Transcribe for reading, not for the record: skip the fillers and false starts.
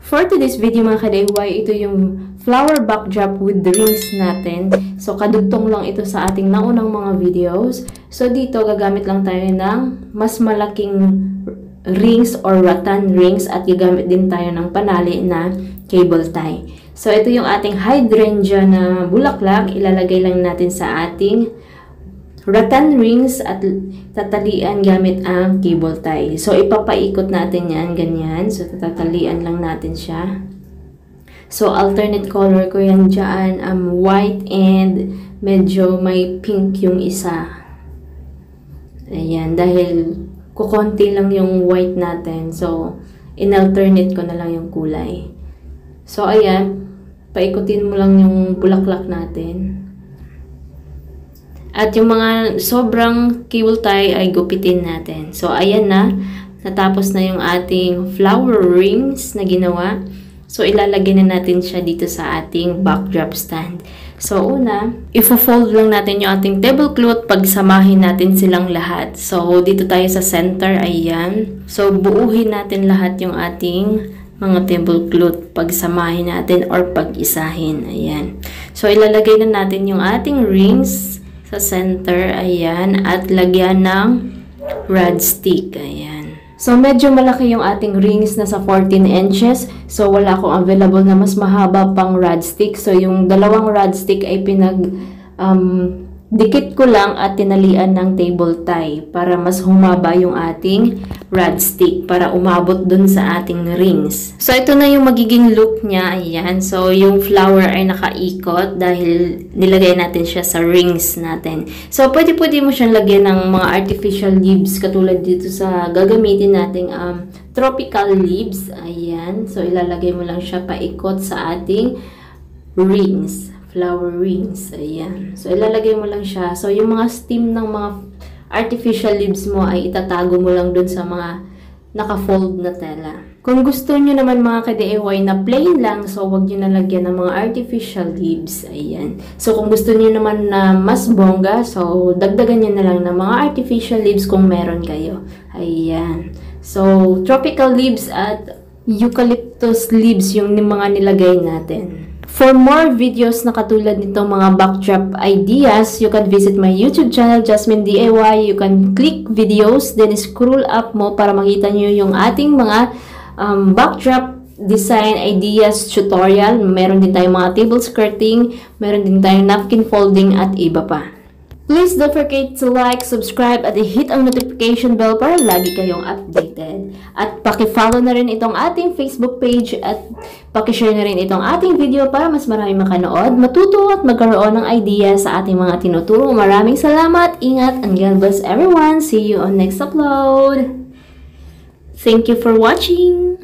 For today's video mga ka-DIY, ito yung flower backdrop with the rings natin. So, kadugtong lang ito sa ating naunang mga videos. So, dito gagamit lang tayo ng mas malaking rings or rattan rings at gagamit din tayo ng panali na cable tie. So, ito yung ating hydrangea na bulaklak. Ilalagay lang natin sa ating rattan rings at tatalian gamit ang cable tie. So, ipapaikot natin yan, ganyan. So, tatalian lang natin siya. So, alternate color ko yan dyan. White and medyo may pink yung isa. Ayan, dahil kukonti lang yung white natin. So, in-alternate ko na lang yung kulay. So, ayan, paikutin mo lang yung bulaklak natin. At yung mga sobrang cable tie ay gupitin natin. So, ayan na. Natapos na yung ating flower rings na ginawa. So, ilalagay na natin siya dito sa ating backdrop stand. So, una, ifo-fold lang natin yung ating tablecloth. Pagsamahin natin silang lahat. So, dito tayo sa center. Ayan. So, buuhin natin lahat yung ating mga tablecloth. Pagsamahin natin or pag-isahin. Ayan. So, ilalagay na natin yung ating rings sa center, ayan, at lagyan ng rod stick, ayan. So, medyo malaki yung ating rings na sa 14 inches. So, wala akong available na mas mahaba pang rod stick. So, yung dalawang rod stick ay dikit ko lang at tinalian ng table tie para mas humaba yung ating rod stick para umabot dun sa ating rings. So, ito na yung magiging look niya. Ayan. So, yung flower ay nakaikot dahil nilagay natin siya sa rings natin. So, pwede mo siyang lagyan ng mga artificial leaves katulad dito sa gagamitin nating tropical leaves. Ayan. So, ilalagay mo lang siya paikot sa ating rings. Flower rings. Ayan. So, ilalagay mo lang siya. So, yung mga stem ng mga artificial leaves mo ay itatago mo lang dun sa mga naka-fold na tela. Kung gusto nyo naman mga ka-DIY na plain lang, so wag nyo nalagyan ng mga artificial leaves. Ayan. So, kung gusto nyo naman na mas bongga, so dagdagan nyo na lang ng mga artificial leaves kung meron kayo. Ayan. So, tropical leaves at eucalyptus leaves yung mga nilagay natin. For more videos na katulad nito mga backdrop ideas, you can visit my YouTube channel, Jasmine DIY. You can click videos, then scroll up mo para makita nyo yung ating mga backdrop design ideas tutorial. Meron din tayong mga table skirting, meron din tayong napkin folding at iba pa. Please don't forget to like, subscribe, at i-hit ang notification bell para lagi kayong updated. At paki-follow na rin itong ating Facebook page at paki-share na rin itong ating video para mas marami makanood, matuto at magkaroon ng idea sa ating mga tinuturo. Maraming salamat, ingat, and God bless everyone. See you on next upload. Thank you for watching.